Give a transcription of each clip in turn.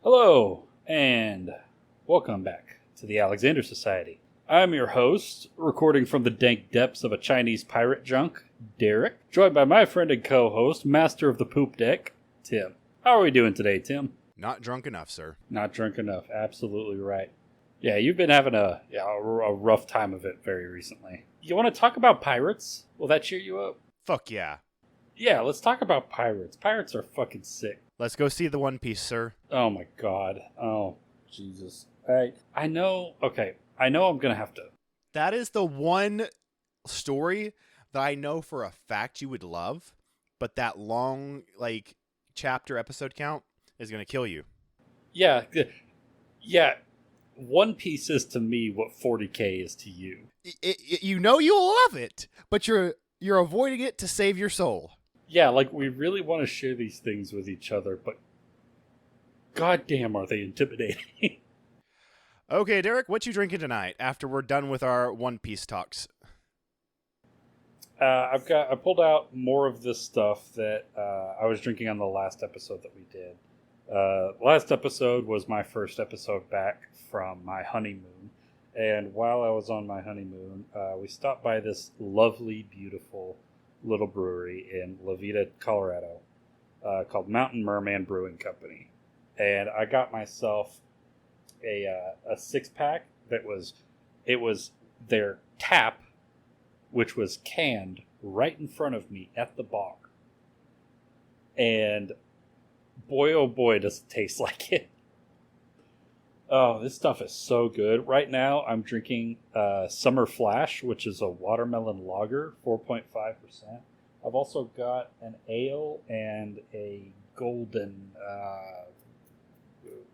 Hello, and welcome back to the Alexander Society. I'm your host, recording from the dank depths of a Chinese pirate junk, Derek, joined by my friend and co-host, master of the poop deck, Tim. How are we doing today, Tim? Not drunk enough, sir. Not drunk enough, absolutely right. Yeah, you've been having a rough time of it very recently. You want to talk about pirates? Will that cheer you up? Fuck yeah. Yeah, let's talk about pirates. Pirates are fucking sick. Let's go see the One Piece, sir. Oh my god. Oh, Jesus. I know, okay, I know I'm going to have to. That is the one story that I know for a fact you would love, but that long, chapter episode count is going to kill you. Yeah. One Piece is to me what 40K is to you. You know you'll love it, but you're avoiding it to save your soul. Yeah, we really want to share these things with each other, but goddamn are they intimidating. Okay, Derek, what you drinking tonight after we're done with our One Piece talks? I pulled out more of this stuff that I was drinking on the last episode that we did. Last episode was my first episode back from my honeymoon. And while I was on my honeymoon, we stopped by this lovely, beautiful little brewery in La Veta, Colorado, called Mountain Merman Brewing Company. And I got myself a 6-pack that was their tap, which was canned right in front of me at the bar. And boy, oh boy, does it taste like it. Oh, this stuff is so good. Right now, I'm drinking Summer Flash, which is a watermelon lager, 4.5%. I've also got an ale and a golden,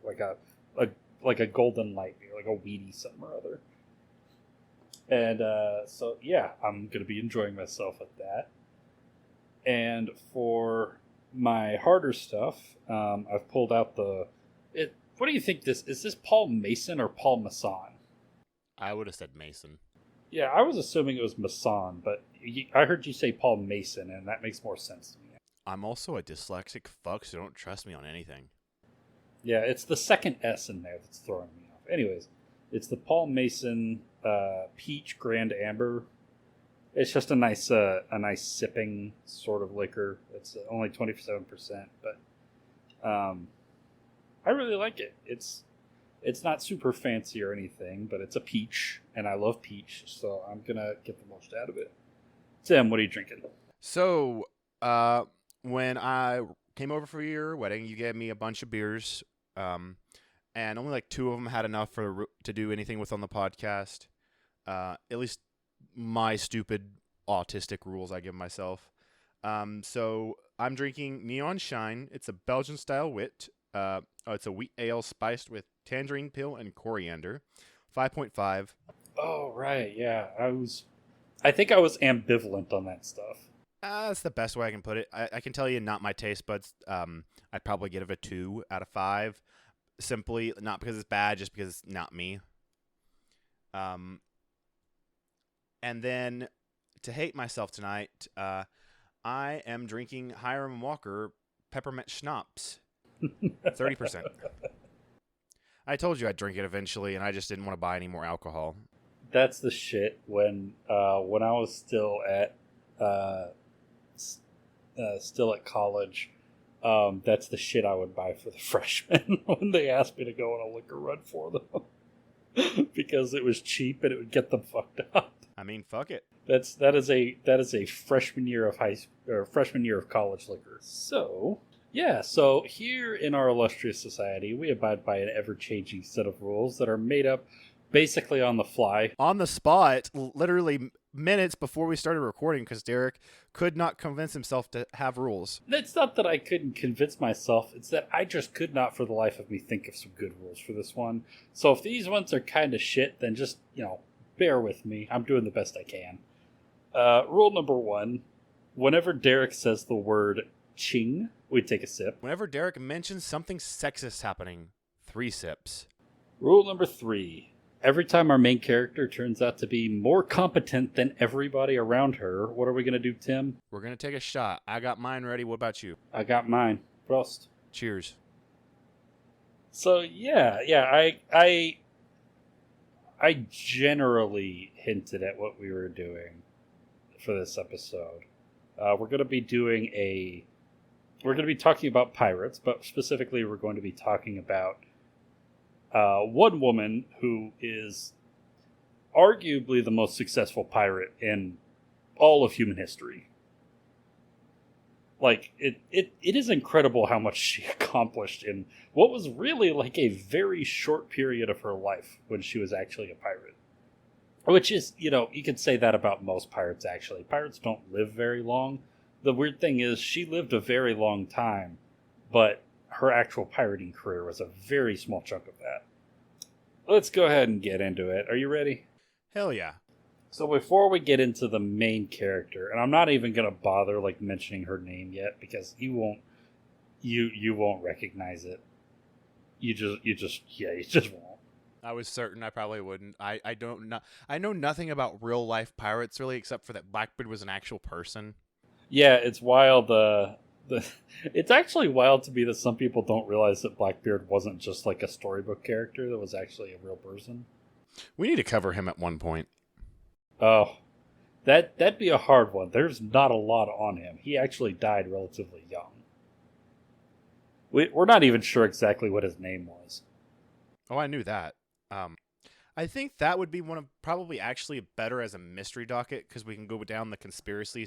like a golden light beer, like a weedy something or other. And so, yeah, I'm going to be enjoying myself at that. And for my harder stuff, I've pulled out what do you think this is? This Paul Mason or Paul Masson? I would have said Mason. Yeah, I was assuming it was Masson, but I heard you say Paul Mason, and that makes more sense to me. I'm also a dyslexic fuck, so don't trust me on anything. Yeah, it's the second S in there that's throwing me off. Anyways, it's the Paul Mason Peach Grand Amber. It's just a nice sipping sort of liquor. It's only 27%, but I really like it. It's not super fancy or anything, but it's a peach, and I love peach, so I'm gonna get the most out of it. Tim, what are you drinking? So, when I came over for your wedding, you gave me a bunch of beers, and only 2 of them had enough to do anything with on the podcast. At least my stupid autistic rules I give myself. So I'm drinking Neon Shine. It's a Belgian-style wit. It's a wheat ale spiced with tangerine peel and coriander. 5.5. Oh, right, yeah. I think I was ambivalent on that stuff. That's the best way I can put it. I can tell you, not my taste buds. I'd probably give it a 2 out of 5. Simply, not because it's bad, just because it's not me. And then, to hate myself tonight, I am drinking Hiram Walker Peppermint Schnapps. 30%. I told you I'd drink it eventually, and I just didn't want to buy any more alcohol. That's the shit. When I was still at college, that's the shit I would buy for the freshmen when they asked me to go on a liquor run for them because it was cheap and it would get them fucked up. I mean, fuck it. That is a freshman year of college liquor. So. Yeah, so here in our illustrious society, we abide by an ever-changing set of rules that are made up basically on the fly. On the spot, literally minutes before we started recording, because Derek could not convince himself to have rules. It's not that I couldn't convince myself, it's that I just could not for the life of me think of some good rules for this one. So if these ones are kind of shit, then just, bear with me. I'm doing the best I can. Rule number 1, whenever Derek says the word Qing, we take a sip. Whenever Derek mentions something sexist happening, 3 sips. Rule number 3. Every time our main character turns out to be more competent than everybody around her, what are we going to do, Tim? We're going to take a shot. I got mine ready. What about you? I got mine. Prost. Cheers. So I generally hinted at what we were doing for this episode. We're going to be talking about pirates, but specifically we're going to be talking about one woman who is arguably the most successful pirate in all of human history. Like, it is incredible how much she accomplished in what was really like a very short period of her life when she was actually a pirate. Which is, you could say that about most pirates, actually. Pirates don't live very long. The weird thing is, she lived a very long time, but her actual pirating career was a very small chunk of that. Let's go ahead and get into it. Are you ready? Hell yeah. So before we get into the main character, and I'm not even gonna bother mentioning her name yet because you won't recognize it. You just won't. I was certain I probably wouldn't. I know nothing about real life pirates really, except for that Blackbeard was an actual person. Yeah, it's wild. It's actually wild to me that some people don't realize that Blackbeard wasn't just like a storybook character; that was actually a real person. We need to cover him at one point. Oh, that'd be a hard one. There's not a lot on him. He actually died relatively young. We're not even sure exactly what his name was. Oh, I knew that. I think that would be one of probably actually better as a mystery docket because we can go down the conspiracy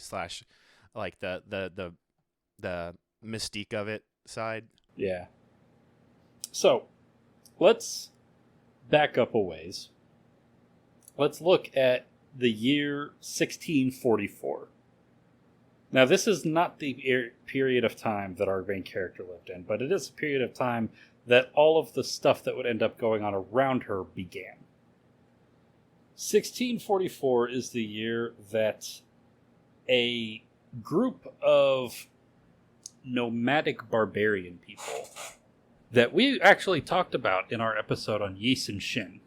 / like the mystique of it side. Yeah. So, let's back up a ways. Let's look at the year 1644. Now, this is not the period of time that our main character lived in, but it is a period of time that all of the stuff that would end up going on around her began. 1644 is the year that a group of nomadic barbarian people that we actually talked about in our episode on Yi and Shin.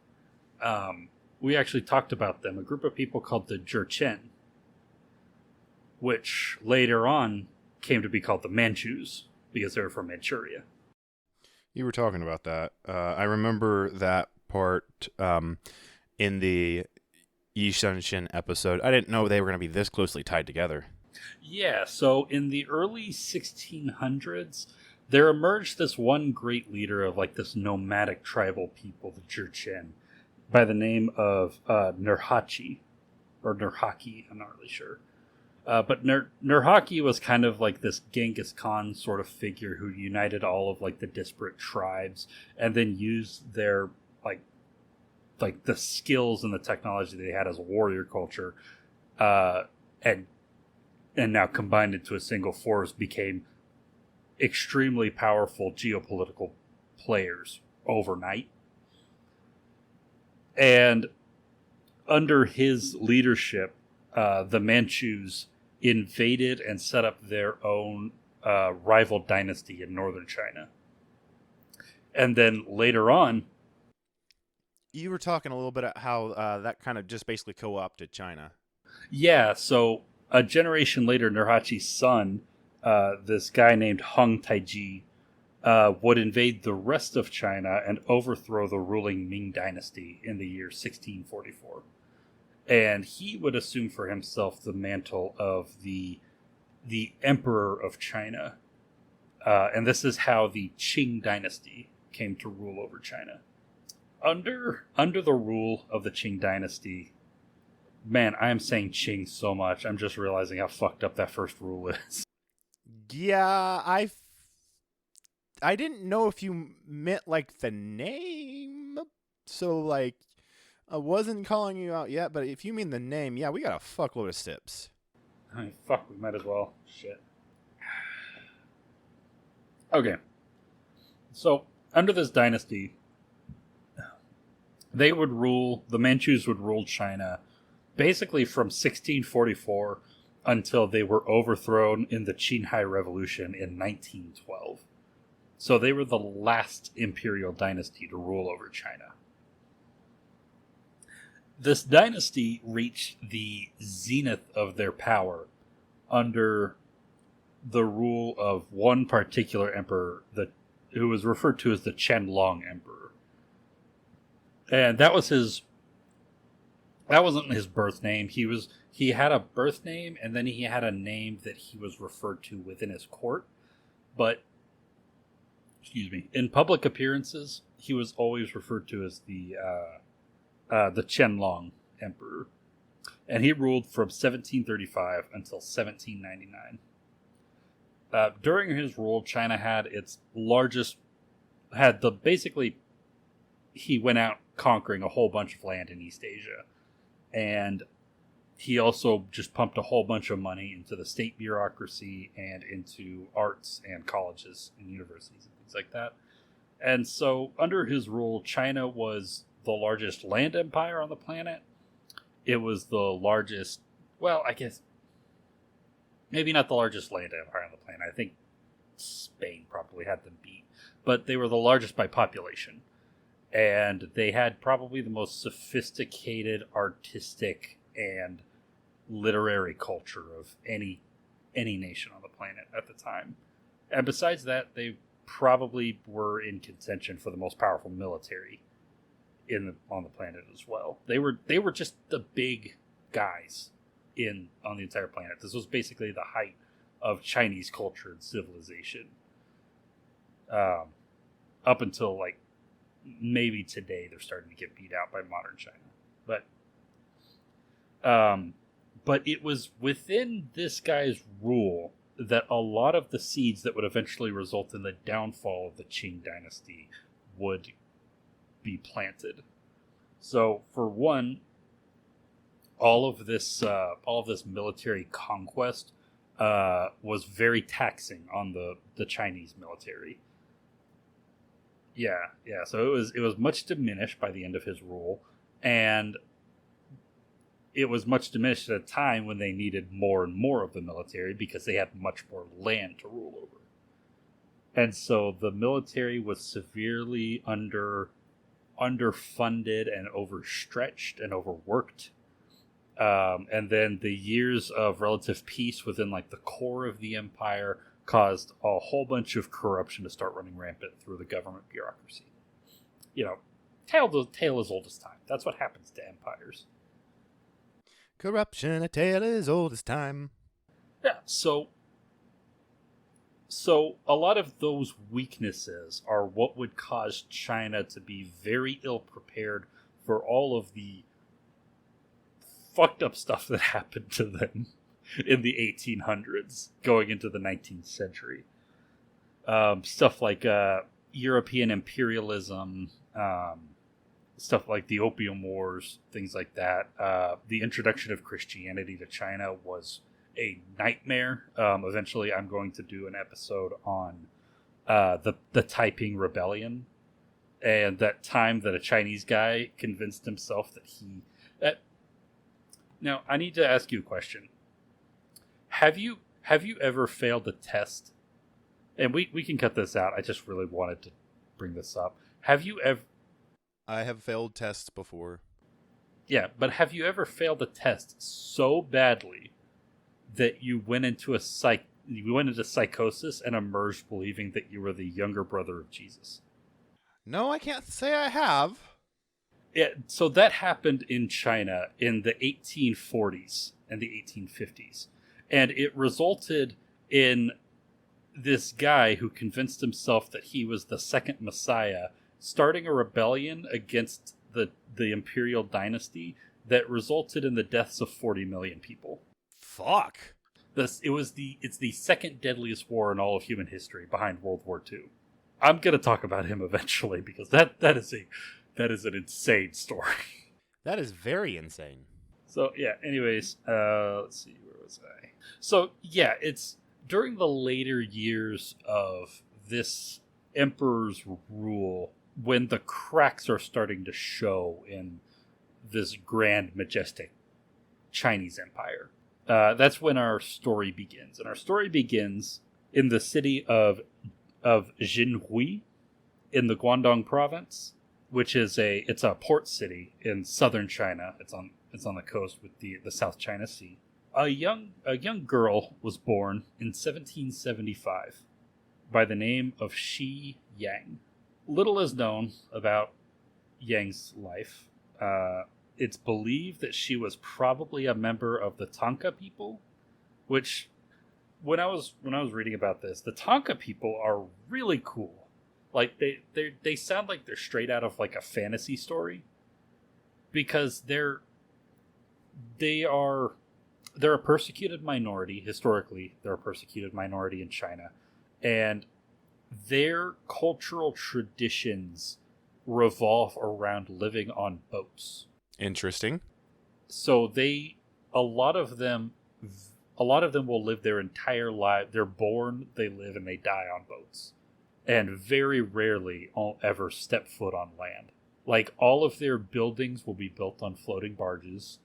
We actually talked about them, a group of people called the Jurchen, which later on came to be called the Manchus because they were from Manchuria. You were talking about that. I remember that part in the Yi Shin episode. I didn't know they were going to be this closely tied together. Yeah, so in the early 1600s, there emerged this one great leader of this nomadic tribal people, the Jurchen, by the name of Nurhaci, or Nurhaki, I'm not really sure. But Nurhaki was kind of like this Genghis Khan sort of figure who united all of the disparate tribes and then used their like the skills and the technology they had as a warrior culture, and now combined into a single force became extremely powerful geopolitical players overnight. And under his leadership, the Manchus invaded and set up their own rival dynasty in northern China. And then later on... You were talking a little bit about how that kind of just basically co-opted China. Yeah, so a generation later, Nurhaci's son, this guy named Heng Taiji, would invade the rest of China and overthrow the ruling Ming dynasty in the year 1644. And he would assume for himself the mantle of the emperor of China. And this is how the Qing Dynasty came to rule over China. Under the rule of the Qing Dynasty, man, I am saying Qing so much, I'm just realizing how fucked up that first rule is. Yeah, I didn't know if you meant the name, so I wasn't calling you out yet, but if you mean the name, yeah, we got a fuckload of sips. I mean, fuck, we might as well. Shit. Okay. So, under this dynasty, the Manchus would rule China basically from 1644 until they were overthrown in the Qinghai Revolution in 1912. So they were the last imperial dynasty to rule over China. This dynasty reached the zenith of their power under the rule of one particular emperor, who was referred to as the Qianlong Emperor. And that wasn't his birth name. He had a birth name, and then he had a name that he was referred to within his court. But, in public appearances, he was always referred to as the Qianlong Emperor. And he ruled from 1735 until 1799. During his rule, China had he went out conquering a whole bunch of land in East Asia. And he also just pumped a whole bunch of money into the state bureaucracy and into arts and colleges and universities and things like that. And so under his rule, China was the largest land empire on the planet. It was the largest, well, I guess, maybe not the largest land empire on the planet. I think Spain probably had them beat. But they were the largest by population. And they had probably the most sophisticated artistic and literary culture of any nation on the planet at the time. And besides that, they probably were in contention for the most powerful military on the planet as well. They were just the big guys on the entire planet. This was basically the height of Chinese culture and civilization. Up until like maybe today, they're starting to get beat out by modern China. But it was within this guy's rule that a lot of the seeds that would eventually result in the downfall of the Qing Dynasty would be planted. So, for one, all of this military conquest was very taxing on the Chinese military. Yeah. So it was much diminished by the end of his rule, and it was much diminished at a time when they needed more and more of the military because they had much more land to rule over. And so the military was severely underfunded and overstretched and overworked. And then the years of relative peace within like the core of the empire caused a whole bunch of corruption to start running rampant through the government bureaucracy. Tale as old as time. That's what happens to empires. Corruption, a tale as old as time. Yeah, so a lot of those weaknesses are what would cause China to be very ill prepared for all of the fucked up stuff that happened to them in the 1800s going into the 19th century. Stuff like European imperialism, stuff like the Opium Wars, things like that. The introduction of Christianity to China was a nightmare. Eventually, I'm going to do an episode on the Taiping Rebellion and that time that a Chinese guy convinced himself that he... Now, I need to ask you a question. Have you ever failed a test? And we can cut this out. I just really wanted to bring this up. Have you ever... I have failed tests before. Yeah, but have you ever failed a test so badly that you went into psychosis and emerged believing that you were the younger brother of Jesus? No, I can't say I have. Yeah, so that happened in China in the 1840s and the 1850s. And it resulted in this guy who convinced himself that he was the second Messiah starting a rebellion against the Imperial Dynasty that resulted in the deaths of 40 million people. Fuck. It's the second deadliest war in all of human history behind World War II. I'm going to talk about him eventually because that is an insane story. That is very insane. So, yeah, anyways, let's see, where was I? So, yeah, it's during the later years of this emperor's rule when the cracks are starting to show in this grand, majestic Chinese empire. That's when our story begins. And our story begins in the city of Jinhui in the Guangdong province, which is it's a port city in southern China. It's on the coast with the South China Sea. A young girl was born in 1775 by the name of Shi Yang. Little is known about Yang's life. It's believed that she was probably a member of the Tanka people, which when I was reading about this, the Tanka people are really cool. Like they sound like they're straight out of like a fantasy story, because they're a persecuted minority. Historically, they're a persecuted minority in China, and their cultural traditions revolve around living on boats. Interesting. So a lot of them will live their entire life. They're born, they live, and they die on boats, and very rarely ever step foot on land. Like, all of their buildings will be built on floating barges.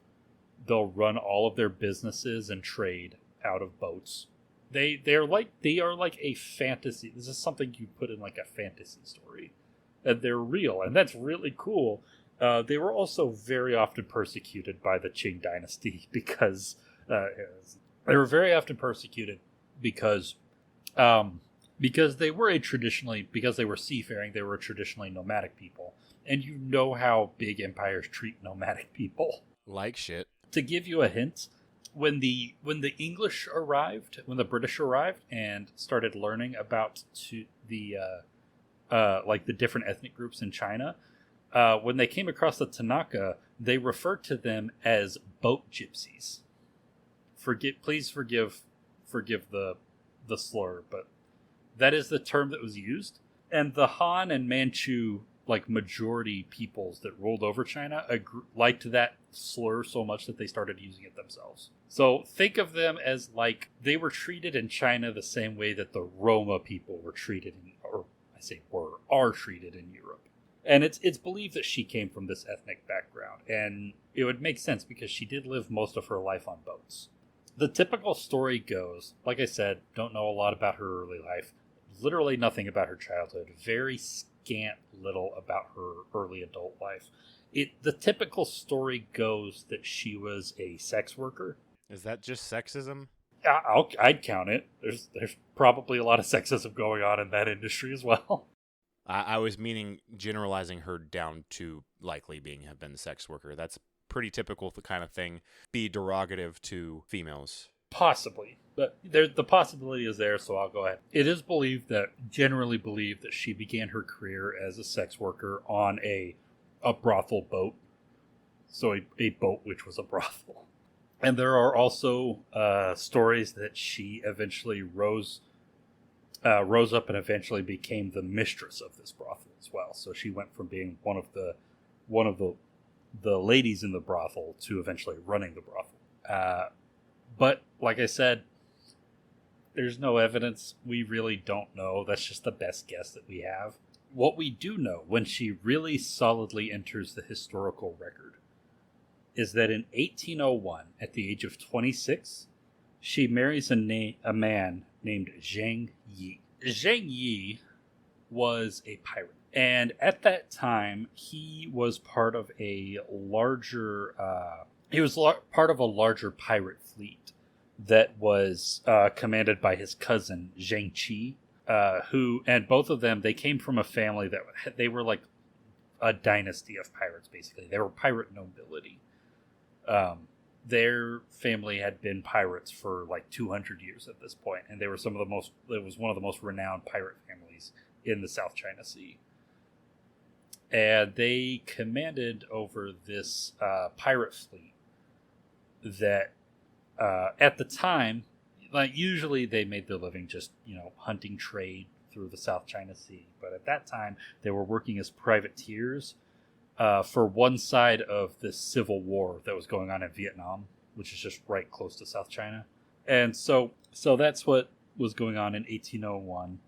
They'll run all of their businesses and trade out of boats. They are like a fantasy. This is something you put in like a fantasy story, and they're real, and that's really cool. They were also very often persecuted by the Qing Dynasty because they were very often persecuted because they were because they were seafaring. They were a traditionally nomadic people, and you know how big empires treat nomadic people like shit. To give you a hint, when the English arrived, when the British arrived and started learning about the different ethnic groups in China, when they came across the Tanaka, they referred to them as boat gypsies. Please forgive the slur, but that is the term that was used. And the Han and Manchu majority peoples that ruled over China liked that slur so much that they started using it themselves. So think of them as they were treated in China the same way that the Roma people were treated are treated in Europe. And it's believed that she came from this ethnic background, and it would make sense because she did live most of her life on boats. The typical story goes, like I said, don't know a lot about her early life, literally nothing about her childhood, very scant little about her early adult life. The typical story goes that she was a sex worker. Is that just sexism? I'd count it. There's probably a lot of sexism going on in that industry as well. I was meaning generalizing her down to likely have been a sex worker. That's pretty typical the kind of thing. Be derogative to females. Possibly. But the possibility is there, so I'll go ahead. It is generally believed that she began her career as a sex worker on a brothel boat. So a boat which was a brothel. And there are also stories that she eventually rose up and eventually became the mistress of this brothel as well. So she went from being one of the ladies in the brothel to eventually running the brothel. But like I said, there's no evidence. We really don't know. That's just the best guess that we have. What we do know, when she really solidly enters the historical record, is that in 1801, at the age of 26, she marries a man named Zheng Yi. Zheng Yi was a pirate. And at that time, he was part of a larger pirate fleet that was commanded by his cousin Zheng Qi, and both of them, they came from a family that they were like a dynasty of pirates. Basically, they were pirate nobility. Their family had been pirates for 200 years at this point, and they were it was one of the most renowned pirate families in the South China Sea. And they commanded over this pirate fleet that at the time, usually they made their living just, hunting trade through the South China Sea. But at that time, they were working as privateers for one side of this civil war that was going on in Vietnam, which is just right close to South China. And so that's what was going on in 1801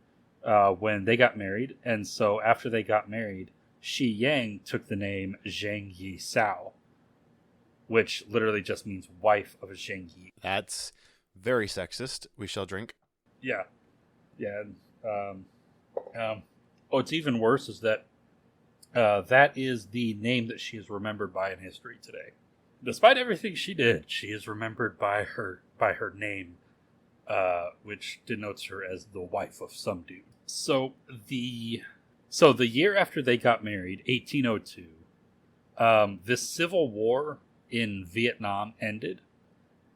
when they got married. And so after they got married, Shi Yang took the name Zheng Yi Sao, which literally just means wife of Zheng Yi. That's very sexist. We shall drink. Yeah. What's even worse is that that is the name that she is remembered by in history today. Despite everything she did, she is remembered by her name, which denotes her as the wife of some dude. So the year after they got married, 1802, this civil war in Vietnam ended,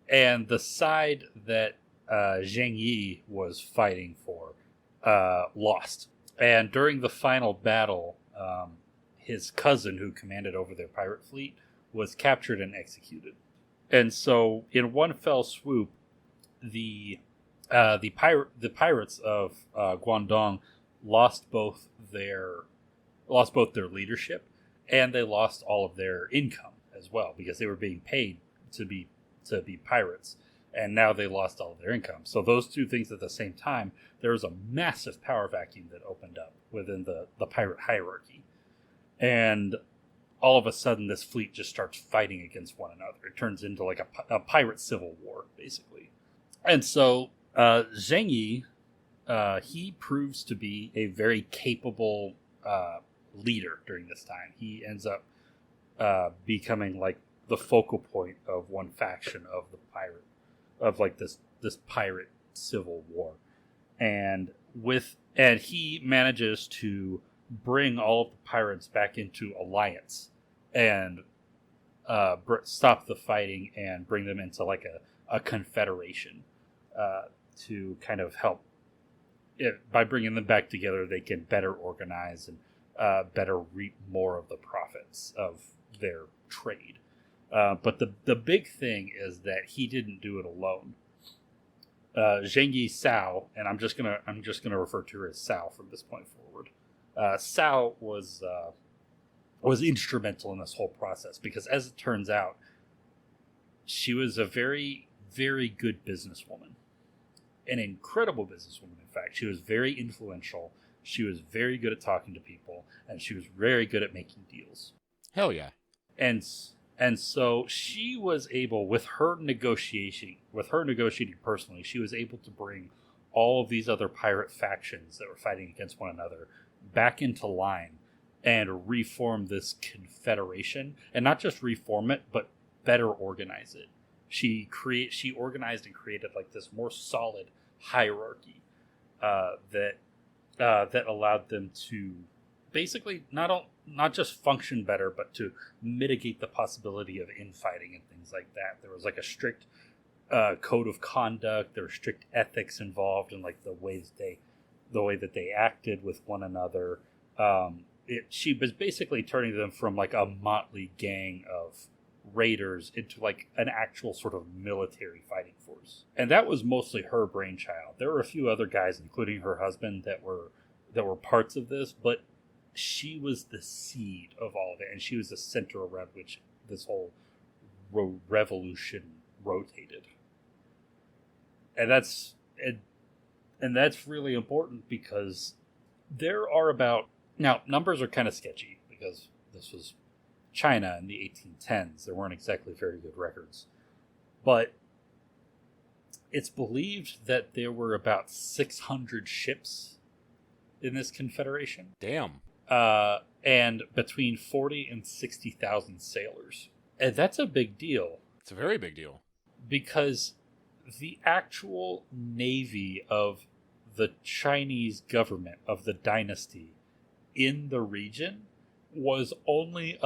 and the side that Zheng Yi was fighting for lost. And during the final battle, his cousin, who commanded over their pirate fleet, was captured and executed. And so, in one fell swoop, the pirates of Guangdong lost both their leadership, and they lost all of their income as well, because they were being paid to be pirates, and now they lost all of their income. So those two things at the same time, there was a massive power vacuum that opened up within the pirate hierarchy, and all of a sudden this fleet just starts fighting against one another. It turns into like a pirate civil war, basically. And so Zheng Yi, he proves to be a very capable leader during this time. He ends up becoming like the focal point of one faction of this pirate civil war, and he manages to bring all of the pirates back into alliance and stop the fighting and bring them into like a confederation to kind of help. By bringing them back together, they can better organize and better reap more of the profits of their trade. But the big thing is that he didn't do it alone. Zheng Yi Sao, and I'm just gonna refer to her as Sao from this point forward. Sao was instrumental in this whole process, because, as it turns out, she was a very, very good businesswoman, an incredible businesswoman. In fact, she was very influential. She was very good at talking to people, and she was very good at making deals. Hell yeah! And so she was able, with her negotiating personally, she was able to bring all of these other pirate factions that were fighting against one another back into line and reform this confederation, and not just reform it, but better organize it. She organized and created like this more solid hierarchy that allowed them to basically not just function better, but to mitigate the possibility of infighting and things like that. There was like a strict code of conduct. There were strict ethics involved in like the way that they acted with one another. She was basically turning them from like a motley gang of raiders into like an actual sort of military fighting force. And that was mostly her brainchild. There were a few other guys, including her husband, that were parts of this, but she was the seed of all of it, and she was the center around which this whole revolution rotated. And that's really important, because there are now numbers are kind of sketchy, because this was China in the 1810s. There weren't exactly very good records, but it's believed that there were about 600 ships in this confederation. Damn. And between 40 and 60,000 sailors. And that's a big deal. It's a very big deal. Because the actual navy of the Chinese government, of the dynasty in the region, was only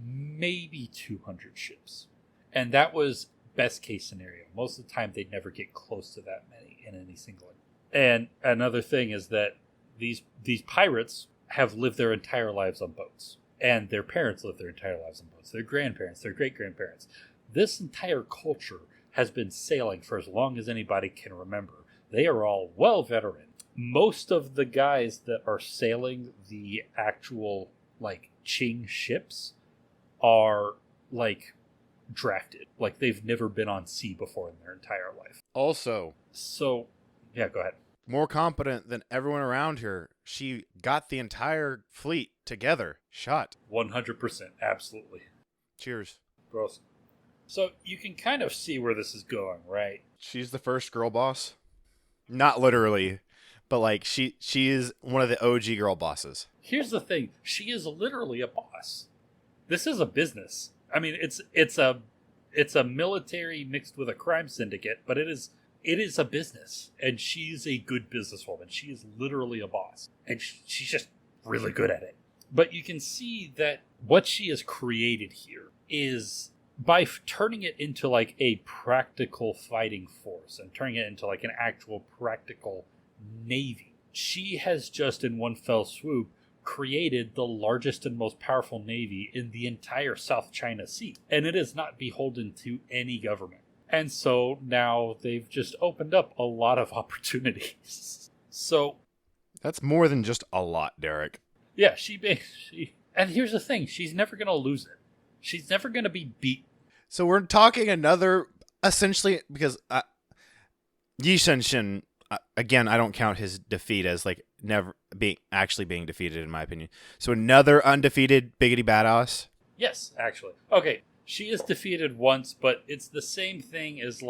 maybe 200 ships. And that was best case scenario. Most of the time, they'd never get close to that many in any single. And another thing is that these pirates have lived their entire lives on boats, and their parents lived their entire lives on boats, their grandparents, their great-grandparents. This entire culture has been sailing for as long as anybody can remember. They are all well veteran. Most of the guys that are sailing the actual like Qing ships are like drafted, like they've never been on sea before in their entire life. Also, so yeah, go ahead. More competent than everyone around her. She got the entire fleet together. Shot. 100%. Absolutely. Cheers. Gross. So you can kind of see where this is going, right? She's the first girl boss. Not literally, but like she is one of the OG girl bosses. Here's the thing. She is literally a boss. This is a business. I mean, it's a military mixed with a crime syndicate, but it is it is a business, and she's a good businesswoman. She is literally a boss, and she's just really good at it. But you can see that what she has created here is by turning it into like a practical fighting force and turning it into like an actual practical navy. She has just in one fell swoop created the largest and most powerful navy in the entire South China Sea, and it is not beholden to any government. And so now they've just opened up a lot of opportunities. So That's more than just a lot, Derek. yeah, and here's the thing, she's never going to lose it. She's never going to be beat. So we're talking another, essentially, because Yi Shenshin, again, I don't count his defeat as like never being defeated, in my opinion. So another undefeated biggity badass. Yes, actually. Okay, she is defeated once, but it's the same thing as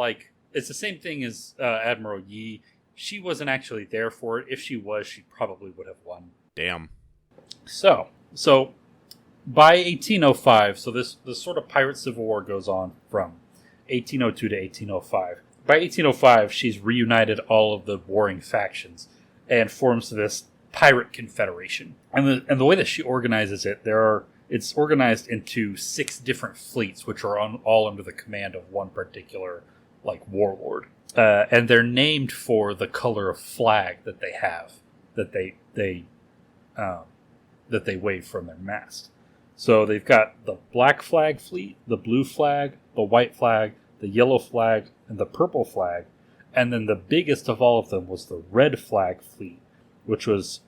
Admiral Yi. She wasn't actually there for it. If she was, she probably would have won. Damn. So by 1805, so this sort of pirate civil war goes on from 1802 to 1805. By 1805, she's reunited all of the warring factions and forms this pirate confederation. And the way that she organizes it, it's organized into 6 different fleets, which are all under the command of one particular like warlord, and they're named for the color of flag that they have, that they wave from their mast. So they've got the black flag fleet, the blue flag, the white flag, the yellow flag, and the purple flag. And then the biggest of all of them was the red flag fleet, which was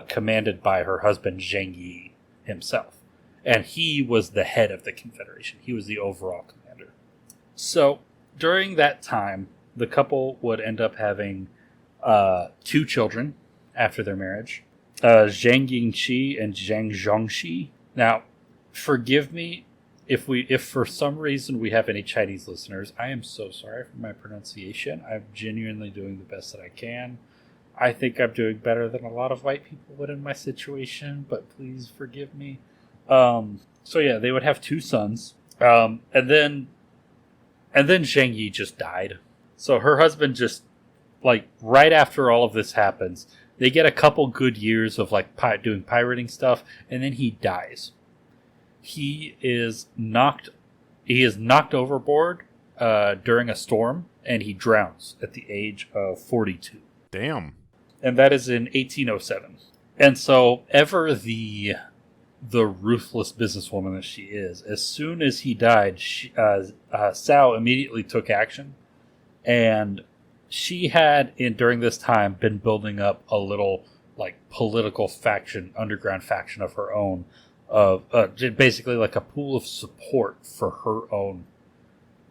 commanded by her husband Zheng Yi himself. And he was the head of the Confederation. He was the overall commander. So during that time, the couple would end up having 2 children after their marriage, Zhang Yingqi and Zhang Zhongxi. Now, forgive me if for some reason we have any Chinese listeners. I am so sorry for my pronunciation. I'm genuinely doing the best that I can. I think I'm doing better than a lot of white people would in my situation, but please forgive me. So yeah, they would have 2 sons, and then Zheng Yi just died. So her husband just, like, right after all of this happens, they get a couple good years of like doing pirating stuff, and then he dies. He is knocked overboard during a storm, and he drowns at the age of 42. Damn. And that is in 1807. And so, ever the ruthless businesswoman that she is, as soon as he died, Sao immediately took action, and she had, during this time, been building up a little like political faction, underground faction of her own, of basically like a pool of support for her own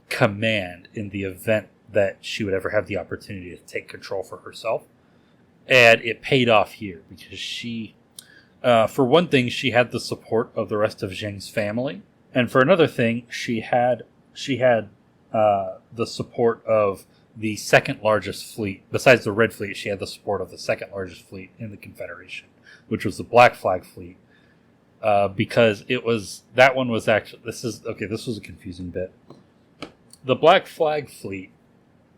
command in the event that she would ever have the opportunity to take control for herself. And it paid off here because she, for one thing, she had the support of the rest of Zheng's family, and for another thing, she had the support of the second largest fleet. Besides the Red Fleet, she had the support of the second largest fleet in the Confederation, which was the Black Flag Fleet. Because that one was actually, this was a confusing bit. The Black Flag Fleet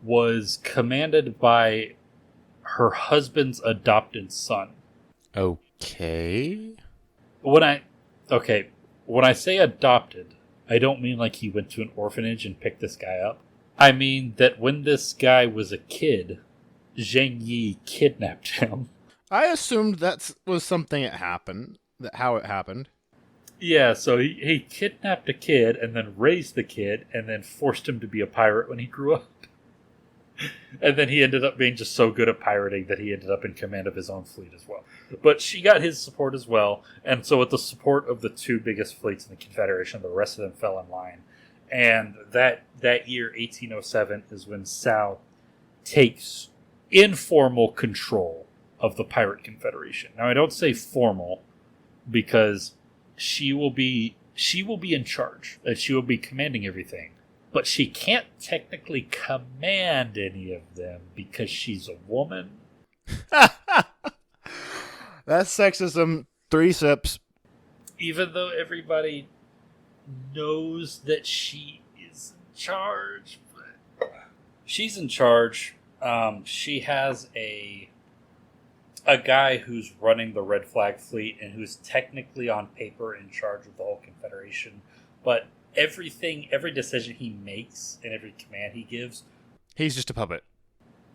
was commanded by her husband's adopted son. Okay. When I say adopted, I don't mean like he went to an orphanage and picked this guy up. I mean that when this guy was a kid, Zheng Yi kidnapped him. I assumed that was something that happened, how it happened. Yeah, so he kidnapped a kid and then raised the kid and then forced him to be a pirate when he grew up. And then he ended up being just so good at pirating that he ended up in command of his own fleet as well. But she got his support as well, and so with the support of the 2 biggest fleets in the Confederation, the rest of them fell in line. And that year, 1807, is when Sao takes informal control of the Pirate Confederation. Now, I don't say formal because she will be in charge, and she will be commanding everything. But she can't technically command any of them because she's a woman. That's sexism. 3 sips. Even though everybody knows that she is in charge. She's in charge. She has a guy who's running the Red Flag Fleet and who's technically on paper in charge of the whole Confederation, but every decision he makes and every command he gives, He's just a puppet.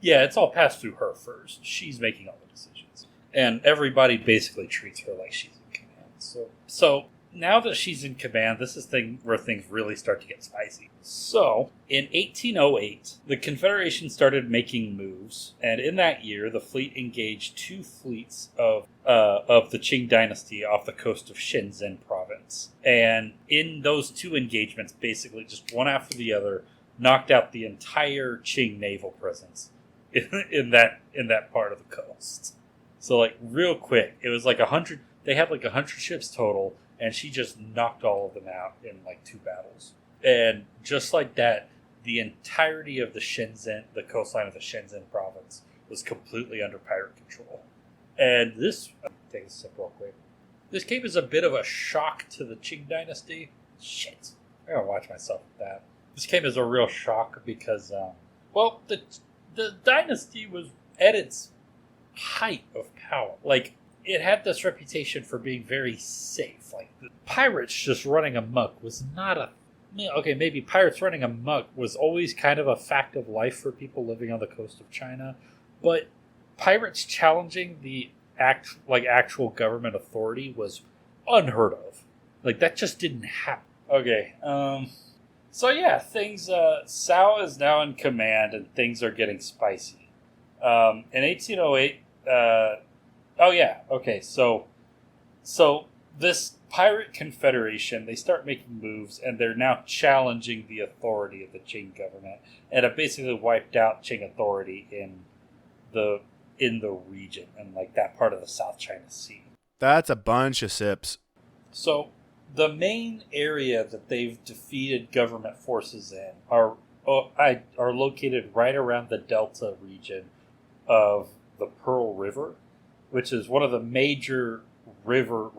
yeah, it's all passed through her first. She's making all the decisions, and everybody basically treats her like she's in command. So now that she's in command, this is where things really start to get spicy. So, in 1808, the Confederation started making moves, and in that year, the fleet engaged 2 fleets of the Qing Dynasty off the coast of Shenzhen province. And in those 2 engagements, basically just one after the other, knocked out the entire Qing naval presence in that part of the coast. So, like, real quick, it was like 100. They had like 100 ships total, and she just knocked all of them out in like 2 battles. And just like that, the entirety of the coastline of the Shenzhen province was completely under pirate control. And this, take a sip real quick. This came as a bit of a shock to the Qing Dynasty. Shit, I gotta watch myself with that. This came as a real shock because, the dynasty was at its height of power. Like, it had this reputation for being very safe. Like, the pirates just running amok was not a... Okay, maybe pirates running amok was always kind of a fact of life for people living on the coast of China, but pirates challenging the actual government authority was unheard of. Like, that just didn't happen. Okay, so yeah, things... Sao is now in command, and things are getting spicy. In 1808... Oh yeah, okay, so this pirate confederation, they start making moves, and they're now challenging the authority of the Qing government, and have basically wiped out Qing authority in the region, and like that part of the South China Sea. That's a bunch of sips. So the main area that they've defeated government forces in are located right around the delta region of the Pearl River, which is one of the major river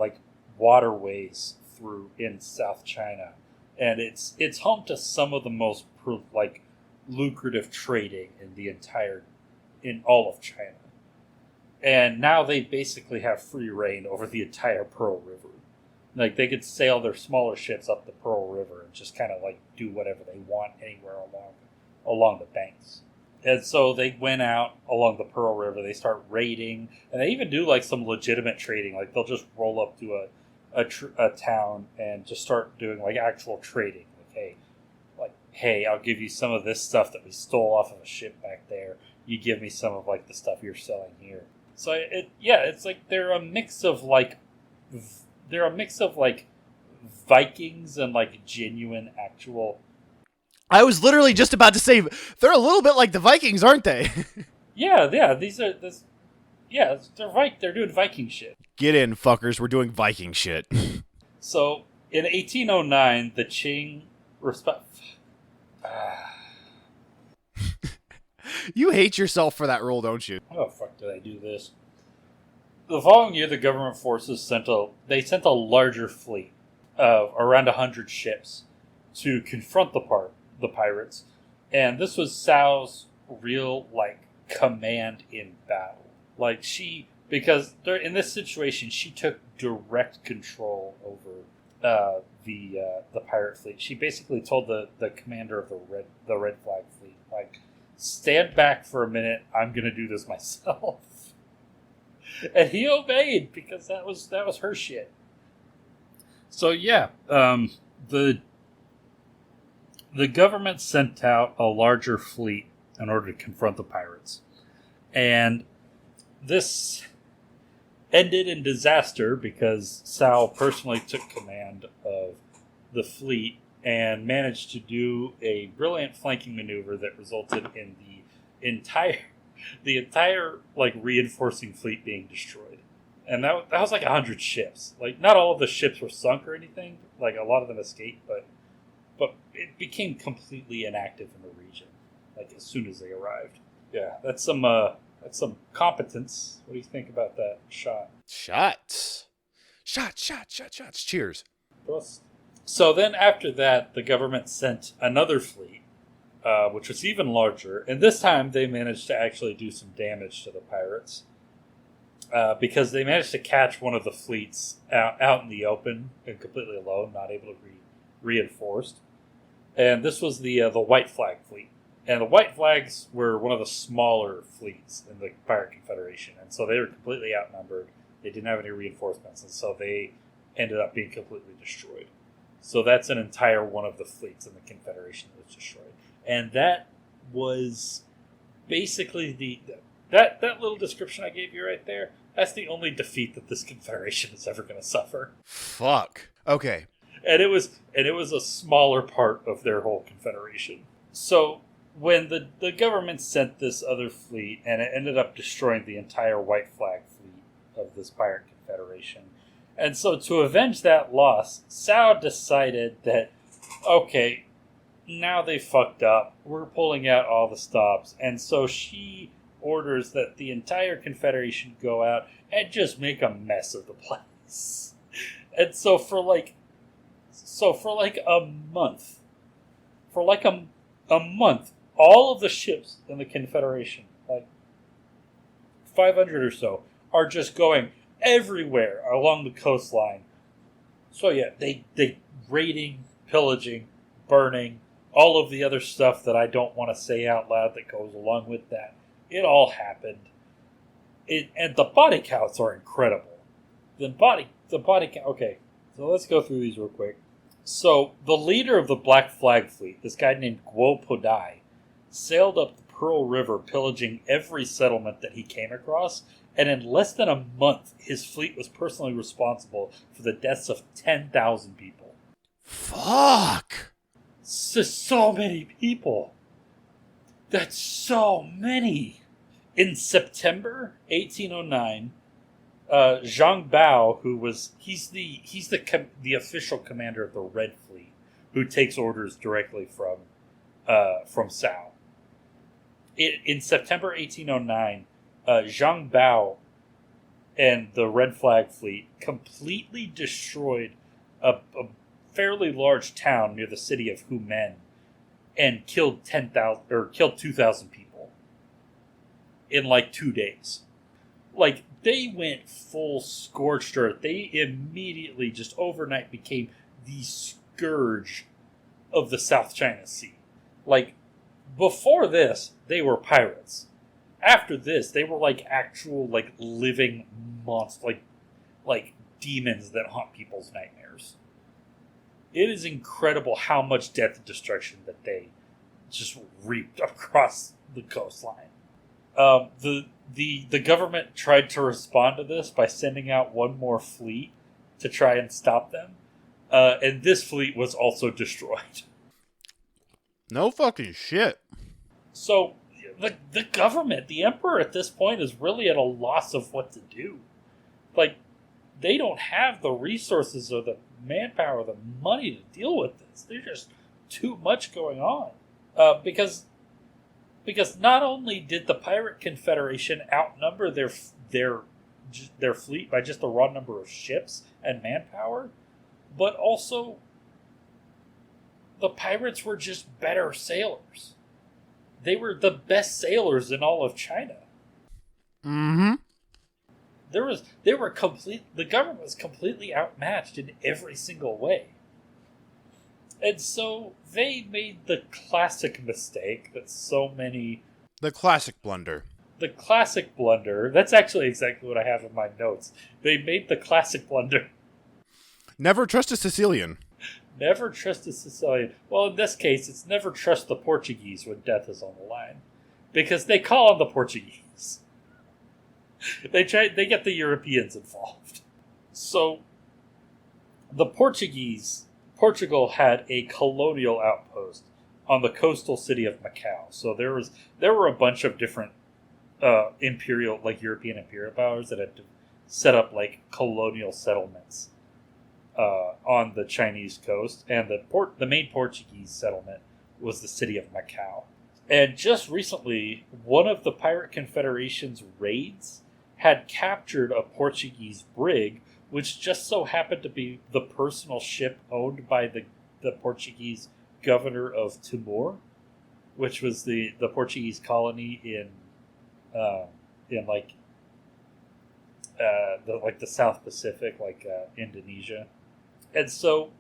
waterways through in South China, and it's home to some of the most lucrative trading in all of China. And now they basically have free reign over the entire Pearl River. Like, they could sail their smaller ships up the Pearl River and just kind of do whatever they want anywhere along the banks. And so they went out along the Pearl River. They start raiding, and they even do some legitimate trading. Like, they'll just roll up to a town and just start doing actual trading. Hey, I'll give you some of this stuff that we stole off of a ship back there. You give me some of the stuff you're selling here. So it's they're a mix of Vikings and genuine actual. I was literally just about to say they're a little bit like the Vikings, aren't they? Yeah. They're doing Viking shit. Get in, fuckers. We're doing Viking shit. So in 1809, the Qing You hate yourself for that role, don't you? How the fuck did I do this? The following year, the government forces sent a larger fleet of around 100 ships to confront the pirates, and this was Sao's real command in battle. Because in this situation, she took direct control over the pirate fleet. She basically told the commander of the Red Flag Fleet, stand back for a minute. I'm gonna do this myself. And he obeyed because that was her shit. So yeah, the government sent out a larger fleet in order to confront the pirates, and this ended in disaster because Sao personally took command of the fleet and managed to do a brilliant flanking maneuver that resulted in the entire reinforcing fleet being destroyed. And that was 100 ships. Not all of the ships were sunk or anything. A lot of them escaped, but it became completely inactive in the region as soon as they arrived. Yeah, that's some competence. What do you think about that shot? Shots. Cheers. So then after that, the government sent another fleet which was even larger. And this time they managed to actually do some damage to the pirates because they managed to catch one of the fleets out in the open and completely alone, not able to be reinforced. And this was the White Flag fleet. And the White Flags were one of the smaller fleets in the Pirate Confederation. And so they were completely outnumbered. They didn't have any reinforcements. And so they ended up being completely destroyed. So that's an entire one of the fleets in the Confederation that was destroyed. And that was basically that little description I gave you right there. That's the only defeat that this Confederation is ever going to suffer. Fuck. Okay. And it was a smaller part of their whole Confederation. So when the government sent this other fleet, and it ended up destroying the entire White Flag fleet of this pirate confederation. And so to avenge that loss, Sao decided that, okay, now they fucked up. We're pulling out all the stops. And so she orders that the entire confederation go out and just make a mess of the place. And so for like a month, all of the ships in the Confederation, like 500 or so, are just going everywhere along the coastline. So yeah, they raiding, pillaging, burning, all of the other stuff that I don't want to say out loud that goes along with that. It all happened. And the body counts are incredible. The body count. Okay, so let's go through these real quick. So the leader of the Black Flag Fleet, this guy named Guo Podai, sailed up the Pearl River pillaging every settlement that he came across, and in less than a month, his fleet was personally responsible for the deaths of 10,000 people. Fuck! So many people. That's so many. In September 1809, Zhang Bao, he's the official commander of the Red Fleet, who takes orders directly from Sao. In September 1809, Zhang Bao and the Red Flag Fleet completely destroyed a fairly large town near the city of Humen and killed 2,000 people in like 2 days. Like, they went full scorched earth. They immediately, just overnight, became the scourge of the South China Sea. Like, before this, they were pirates. After this, they were like actual, like, living monsters, like demons that haunt people's nightmares. It is incredible how much death and destruction that they just reaped across the coastline. The government tried to respond to this by sending out one more fleet to try and stop them, and this fleet was also destroyed. No fucking shit. So the government, the emperor at this point, is really at a loss of what to do. Like, they don't have the resources or the manpower, the money to deal with this. There's just too much going on. Because not only did the Pirate Confederation outnumber their fleet by just the raw number of ships and manpower, but also the pirates were just better sailors. They were the best sailors in all of China. Mm-hmm. The government was completely outmatched in every single way. And so they made the classic mistake that so many... The classic blunder. The classic blunder. That's actually exactly what I have in my notes. They made the classic blunder. Never trust a Sicilian. Never trust a Sicilian. Well, in this case, it's never trust the Portuguese when death is on the line. Because they call on the Portuguese. They get the Europeans involved. So, Portugal had a colonial outpost on the coastal city of Macau. So there were a bunch of different European imperial powers that had set up like colonial settlements on the Chinese coast, and the main Portuguese settlement was the city of Macau. And just recently, one of the Pirate Confederation's raids had captured a Portuguese brig, which just so happened to be the personal ship owned by the Portuguese governor of Timor, which was the Portuguese colony in the South Pacific, Indonesia. And so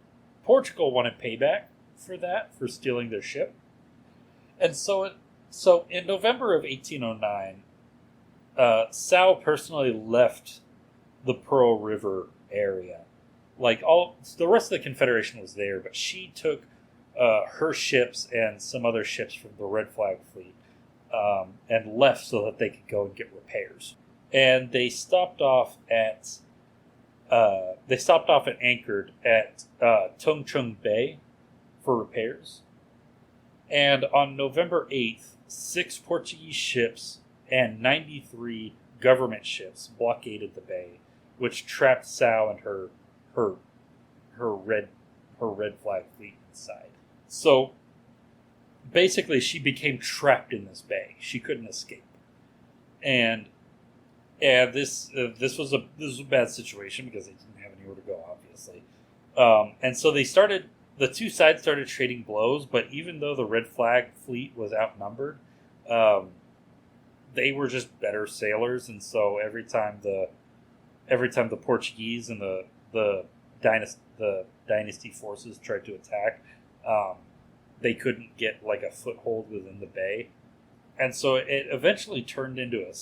Portugal wanted payback for that, for stealing their ship. And so in November of 1809, Sao personally left the Pearl River area. The rest of the Confederation was there, but she took her ships and some other ships from the Red Flag Fleet and left so that they could go and get repairs. And they stopped off and anchored at Tung Chung Bay for repairs. And on November 8th, 6 Portuguese ships and 93 government ships blockaded the bay, which trapped Sao and her red flag fleet inside. So basically, she became trapped in this bay. She couldn't escape, and this was a bad situation because they didn't have anywhere to go, obviously. And so the two sides started trading blows. But even though the Red Flag fleet was outnumbered, they were just better sailers, and so every time the Portuguese and the dynasty forces tried to attack, they couldn't get a foothold within the bay, and so it eventually turned into a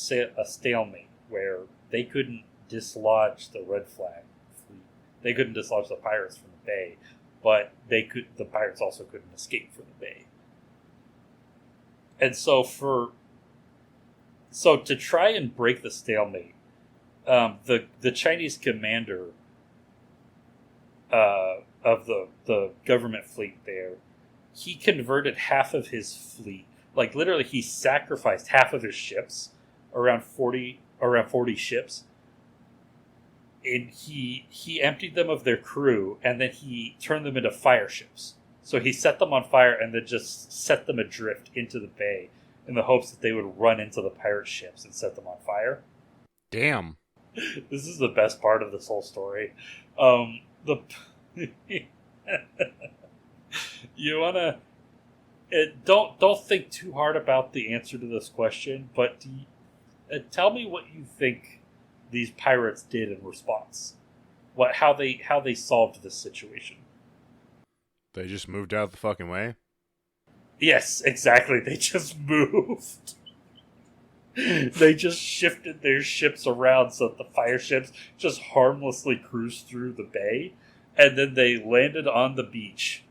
stalemate where they couldn't dislodge the Red Flag fleet. They couldn't dislodge the pirates from the bay, but the pirates also couldn't escape from the bay. And so to try and break the stalemate, the Chinese commander of the government fleet there, he converted half of his fleet. Literally, he sacrificed half of his ships, around 40 ships, and he emptied them of their crew, and then he turned them into fire ships. So he set them on fire and then just set them adrift into the bay in the hopes that they would run into the pirate ships and set them on fire. Damn. This is the best part of this whole story. You wanna don't think too hard about the answer to this question, but tell me what you think these pirates did in response. How they solved this situation. They just moved out of the fucking way? Yes, exactly. They just moved. They just shifted their ships around so that the fire ships just harmlessly cruised through the bay, and then they landed on the beach.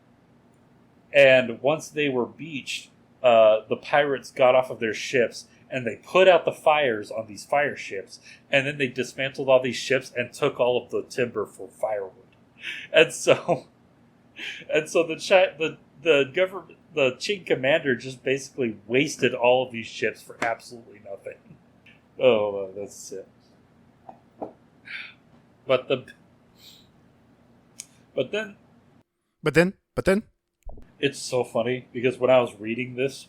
And once they were beached, the pirates got off of their ships and they put out the fires on these fire ships, and then they dismantled all these ships and took all of the timber for firewood. And so the government, the Qing commander, just basically wasted all of these ships for absolutely nothing. Oh, that's it. But then, it's so funny because when I was reading this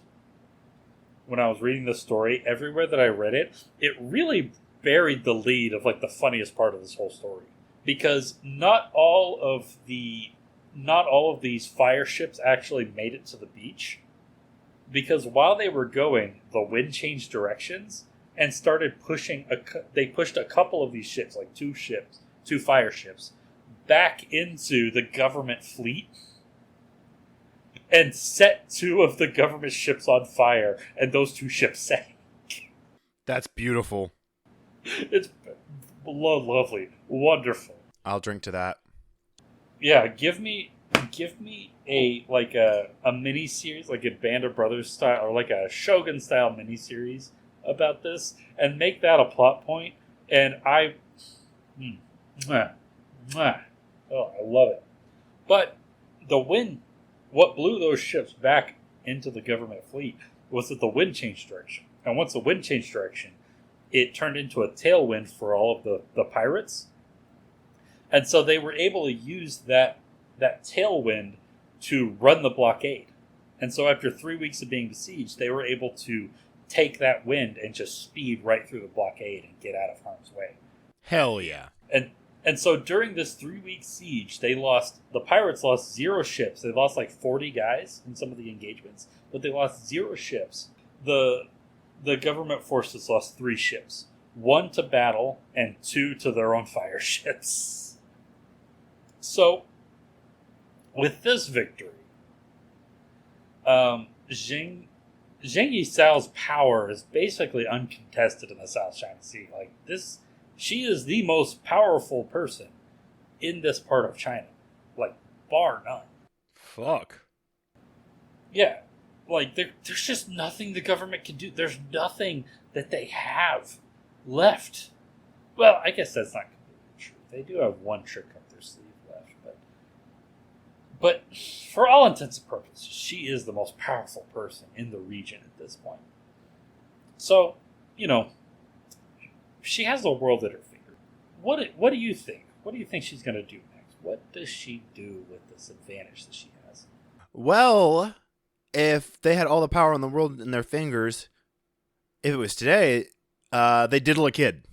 story, everywhere that I read it, it really buried the lead of the funniest part of this whole story, because not all of these fire ships actually made it to the beach, because while they were going, the wind changed directions and started they pushed a couple of these ships, two fire ships, back into the government fleet and set 2 of the government ships on fire, and those 2 ships sank. That's beautiful. It's lovely, wonderful. I'll drink to that. Yeah, give me a mini series, like a Band of Brothers style, or like a Shogun style mini series about this, and make that a plot point. And I love it. But what blew those ships back into the government fleet was that the wind changed direction. And once the wind changed direction, it turned into a tailwind for all of the pirates. And so they were able to use that tailwind to run the blockade. And so after 3 weeks of being besieged, they were able to take that wind and just speed right through the blockade and get out of harm's way. Hell yeah. And And so during this 3-week siege, the pirates lost 0 ships. They lost like 40 guys in some of the engagements, but they lost 0 ships. The government forces lost 3 ships, 1 to battle and 2 to their own fire ships. So, with this victory, Zheng Yi Sao's power is basically uncontested in the South China Sea. Like this, she is the most powerful person in this part of China, like bar none. Fuck. Yeah, like there's just nothing the government can do. There's nothing that they have left. Well, I guess that's not completely true. They do have one trick up their sleeve left, but for all intents and purposes, she is the most powerful person in the region at this point. So, she has the world at her finger. What do you think? What do you think she's going to do next? What does she do with this advantage that she has? Well, if they had all the power in the world in their fingers, if it was today, they'd diddle a kid.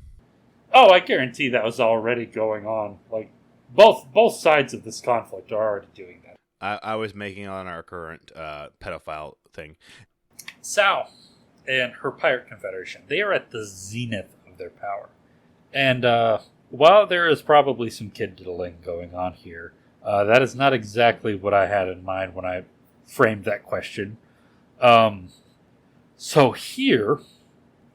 Oh, I guarantee that was already going on. Like, both sides of this conflict are already doing that. I was making on our current pedophile thing. Sao and her pirate confederation, they are at the zenith of their power. And while there is probably some kid diddling going on here, that is not exactly what I had in mind when I framed that question. So here,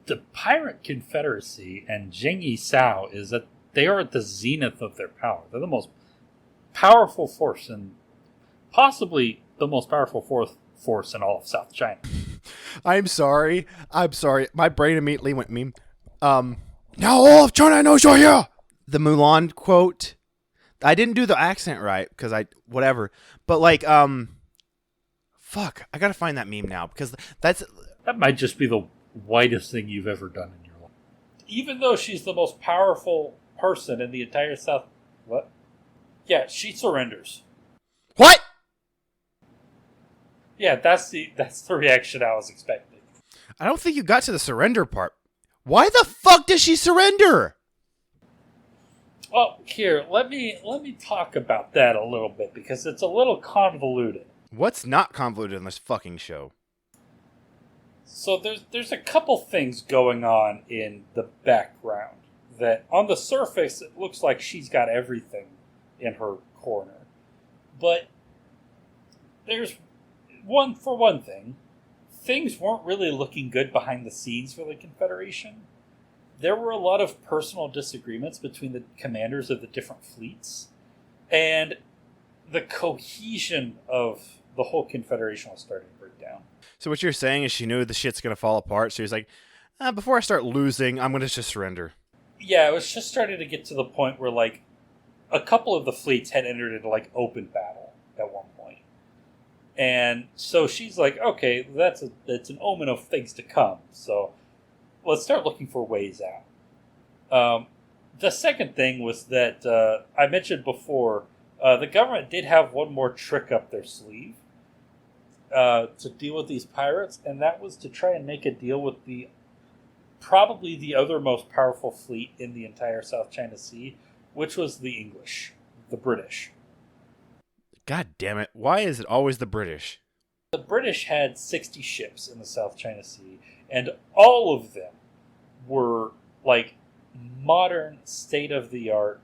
the pirate confederacy and Zheng Yi Sao is that they are at the zenith of their power. They're the most powerful force, and possibly the most powerful force in all of South China. I'm sorry. My brain immediately went meme. Now all of China knows you're here. The Mulan quote. I didn't do the accent right because whatever. But like, fuck, I gotta find that meme now because that might just be the whitest thing you've ever done in your life. Even though she's the most powerful person in the entire South. What? Yeah, she surrenders. What? Yeah, that's the reaction I was expecting. I don't think you got to the surrender part. Why the fuck does she surrender? Well, here, let me talk about that a little bit because it's a little convoluted. What's not convoluted in this fucking show? So there's a couple things going on in the background that on the surface it looks like she's got everything in her corner. But there's one thing, things weren't really looking good behind the scenes for the Confederation. There were a lot of personal disagreements between the commanders of the different fleets, and the cohesion of the whole Confederation was starting to break down. So what you're saying is she knew the shit's gonna fall apart, so he's like, before I start losing, I'm gonna just surrender. Yeah, it was just starting to get to the point where, like, a couple of the fleets had entered into, like, open battle at one point. And so she's like, okay, that's an omen of things to come, so let's start looking for ways out. The second thing was that I mentioned before, the government did have one more trick up their sleeve to deal with these pirates, and that was to try and make a deal with probably the other most powerful fleet in the entire South China Sea, which was the English, the British. God damn it. Why is it always the British? The British had 60 ships in the South China Sea, and all of them were like modern, state-of-the-art,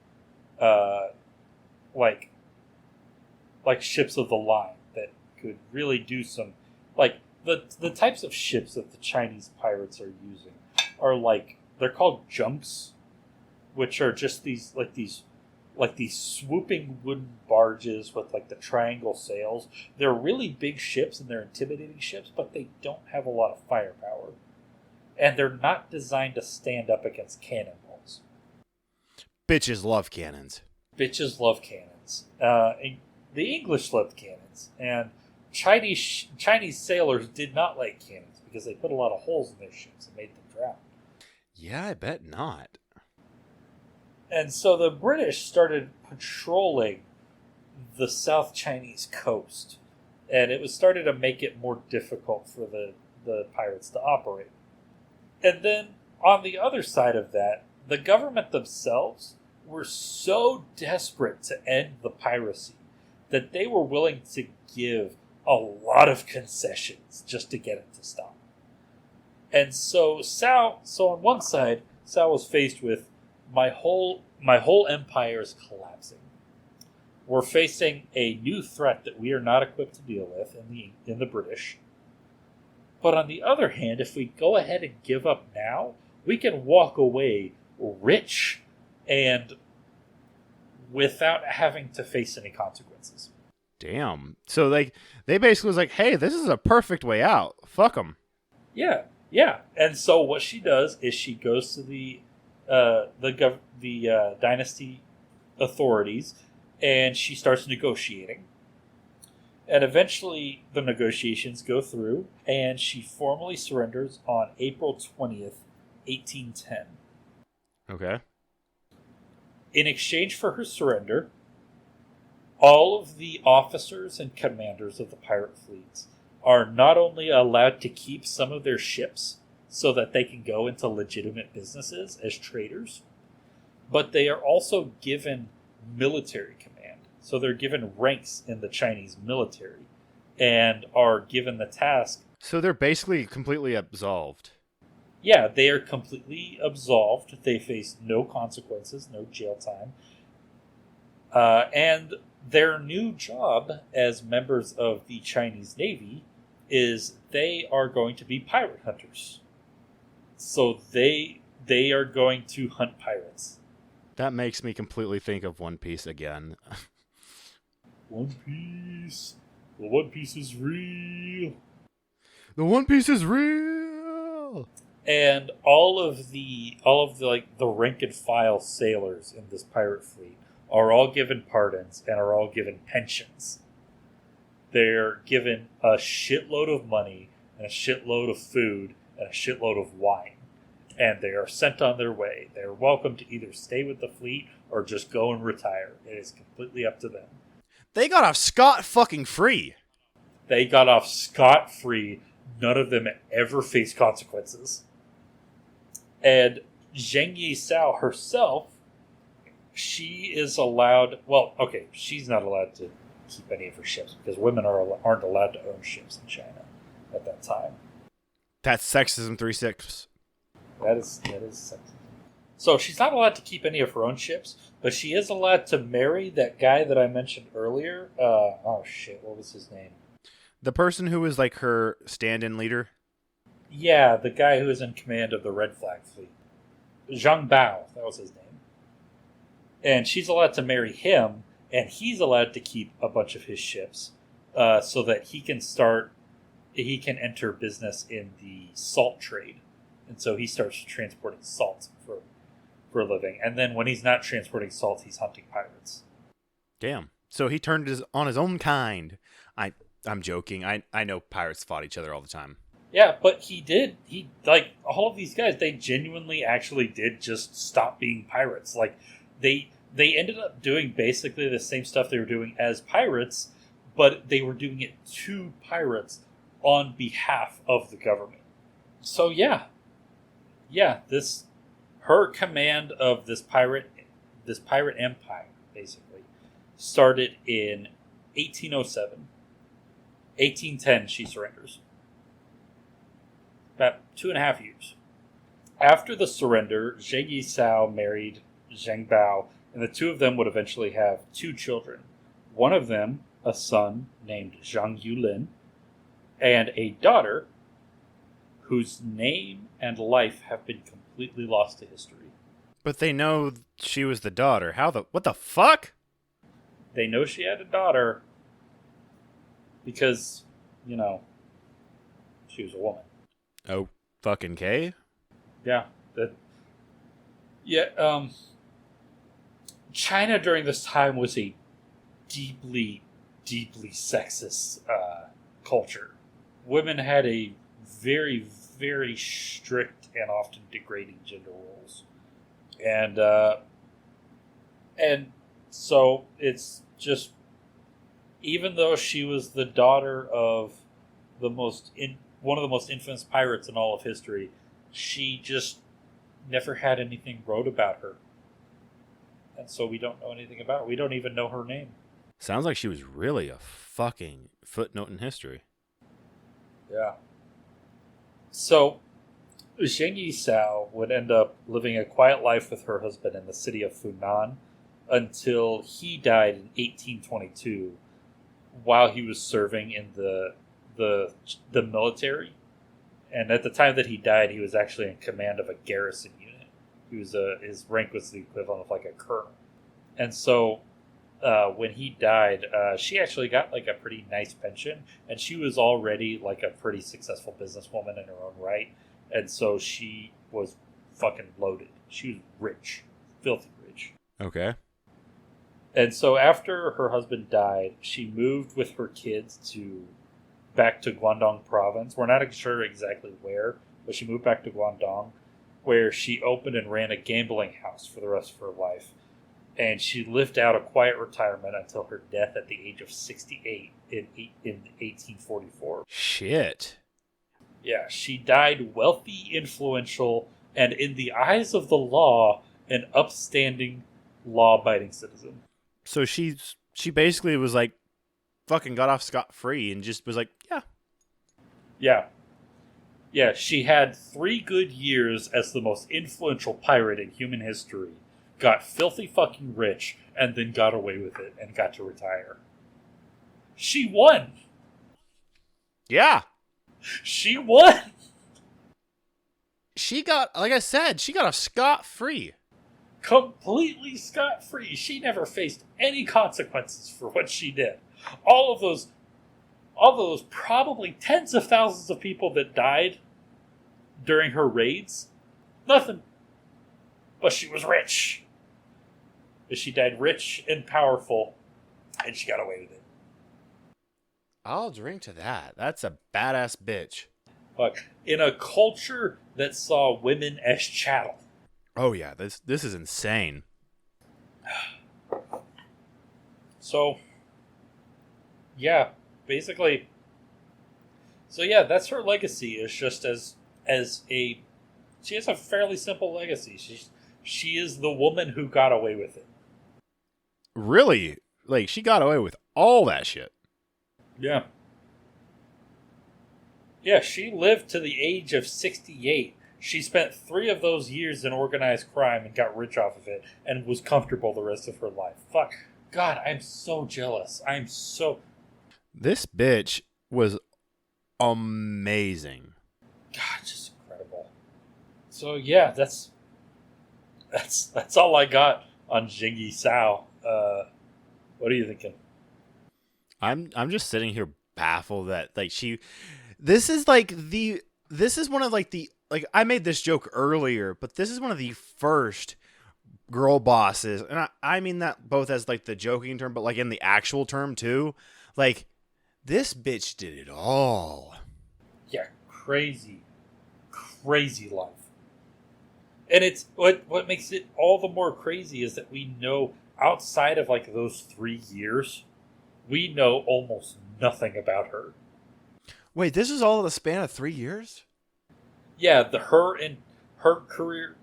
like ships of the line that could really do some, like the types of ships that the Chinese pirates are using are like, they're called junks, which are just these swooping wooden barges with like the triangle sails. They're really big ships and they're intimidating ships, but they don't have a lot of firepower. And they're not designed to stand up against cannonballs. Bitches love cannons. Bitches love cannons. The English loved cannons, and Chinese sailors did not like cannons because they put a lot of holes in their ships and made them drown. Yeah, I bet not. And so the British started patrolling the South Chinese coast, and it was starting to make it more difficult for the pirates to operate. And then on the other side of that, the government themselves were so desperate to end the piracy that they were willing to give a lot of concessions just to get it to stop. And so on one side, Sao was faced with my whole empire is collapsing. We're facing a new threat that we are not equipped to deal with in the British. But on the other hand, if we go ahead and give up now, we can walk away rich and without having to face any consequences. Damn. So they basically was like, hey, this is a perfect way out. Fuck them. Yeah. And so what she does is she goes to the dynasty authorities and she starts negotiating. And eventually the negotiations go through and she formally surrenders on April 20th, 1810. Okay. In exchange for her surrender, all of the officers and commanders of the pirate fleets are not only allowed to keep some of their ships so that they can go into legitimate businesses as traders, but they are also given military command. So they're given ranks in the Chinese military and are given the task. So they're basically completely absolved. Yeah, they are completely absolved. They face no consequences, no jail time. And their new job as members of the Chinese Navy is they are going to be pirate hunters. So they are going to hunt pirates. That makes me completely think of One Piece again. One Piece. The One Piece is real. The One Piece is real. And all of the like the rank and file sailors in this pirate fleet are all given pardons and are all given pensions. They're given a shitload of money and a shitload of food and a shitload of wine. And they are sent on their way. They are welcome to either stay with the fleet or just go and retire. It is completely up to them. They got off scot-fucking-free. They got off scot-free. None of them ever faced consequences. And Zheng Yi Sao herself, she is allowed... Well, okay, she's not allowed to keep any of her ships because women aren't allowed to own ships in China at that time. That's sexism 3-6. That is sexism. So she's not allowed to keep any of her own ships, but she is allowed to marry that guy that I mentioned earlier. Oh shit, what was his name? The person who was like her stand-in leader? Yeah, the guy who was in command of the Red Flag Fleet. Zhang Bao, that was his name. And she's allowed to marry him, and he's allowed to keep a bunch of his ships so that he can enter business in the salt trade. And so he starts transporting salt for a living. And then when he's not transporting salt, he's hunting pirates. Damn. So he turned on his own kind. I'm joking. I know pirates fought each other all the time. Yeah, but he did. He, like, all of these guys, they genuinely actually did just stop being pirates. Like, they ended up doing basically the same stuff they were doing as pirates, but they were doing it to pirates on behalf of the government. So, yeah, her command of this pirate empire, basically, started in 1807. 1810, she surrenders. About 2.5 years. After the surrender, Zheng Yi Sao married Zheng Bao, and the two of them would eventually have 2 children. One of them, a son named Zhang Yulin, and a daughter whose name and life have been completely lost to history. But they know she was the daughter. What the fuck? They know she had a daughter because, she was a woman. Oh, fucking K? Yeah. China during this time was a deeply, deeply sexist culture. Women had a very, very strict and often degrading gender roles. And so it's just, even though she was the daughter of one of the most infamous pirates in all of history, she just never had anything wrote about her. And so we don't know anything about her. We don't even know her name. Sounds like she was really a fucking footnote in history. Yeah. So, Zheng Yi Sao would end up living a quiet life with her husband in the city of Funan until he died in 1822 while he was serving in the military. And at the time that he died, he was actually in command of a garrison unit. His rank was the equivalent of like a colonel. And so when he died, she actually got like a pretty nice pension, and she was already like a pretty successful businesswoman in her own right. And so she was fucking loaded. She was rich, filthy rich. Okay. And so after her husband died, she moved with her kids back to Guangdong province. We're not sure exactly where, but she moved back to Guangdong, where she opened and ran a gambling house for the rest of her life. And she lived out a quiet retirement until her death at the age of 68 in 1844. Shit. Yeah, she died wealthy, influential, and in the eyes of the law, an upstanding, law-abiding citizen. So she basically was like, fucking got off scot-free and just was like, yeah. Yeah. Yeah, she had 3 good years as the most influential pirate in human history, got filthy fucking rich, and then got away with it and got to retire. She won! Yeah. She won! She got, like I said, she got off scot-free. Completely scot-free. She never faced any consequences for what she did. All of those probably tens of thousands of people that died during her raids, nothing. But she was rich. She died rich and powerful, and she got away with it. I'll drink to that. That's a badass bitch. But in a culture that saw women as chattel. Oh yeah, this is insane. So, yeah, basically. So yeah, that's her legacy. Is just she has a fairly simple legacy. She is the woman who got away with it. Really? Like, she got away with all that shit. Yeah. Yeah, she lived to the age of 68. She spent 3 of those years in organized crime and got rich off of it and was comfortable the rest of her life. Fuck. God, I'm so jealous. This bitch was amazing. God, just incredible. So yeah, that's all I got on Zheng Yi Sao. What are you thinking? I'm just sitting here baffled that like this is one of like the like I made this joke earlier, but this is one of the first girl bosses, and I mean that both as like the joking term, but like in the actual term too. Like, this bitch did it all. Yeah, crazy life. And it's what makes it all the more crazy is that we know outside of like those 3 years, we know almost nothing about her. Wait, this is all in the span of 3 years? Yeah, her career.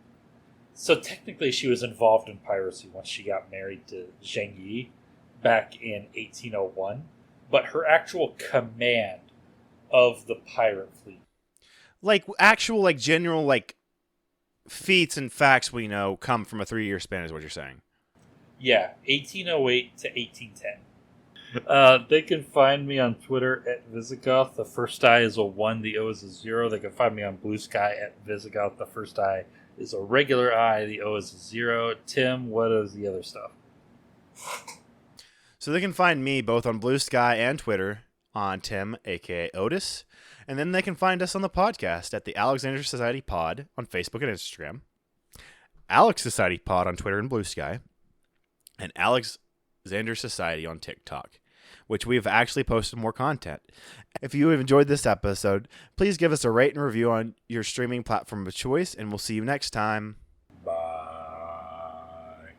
So technically, she was involved in piracy once she got married to Zheng Yi back in 1801. But her actual command of the pirate fleet, like actual like general like feats and facts we know come from a 3-year span, is what you're saying? Yeah, 1808 to 1810. They can find me on Twitter at Visigoth. The first I is a 1, the O is a 0. They can find me on Blue Sky at Visigoth. The first I is a regular I, the O is a 0. Tim, what is the other stuff? So they can find me both on Blue Sky and Twitter on Tim, aka Otis. And then they can find us on the podcast at the Alexander Society Pod on Facebook and Instagram, Alex Society Pod on Twitter and Blue Sky, and Alexander Society on TikTok, which we have actually posted more content. If you have enjoyed this episode, please give us a rate and review on your streaming platform of choice, and we'll see you next time.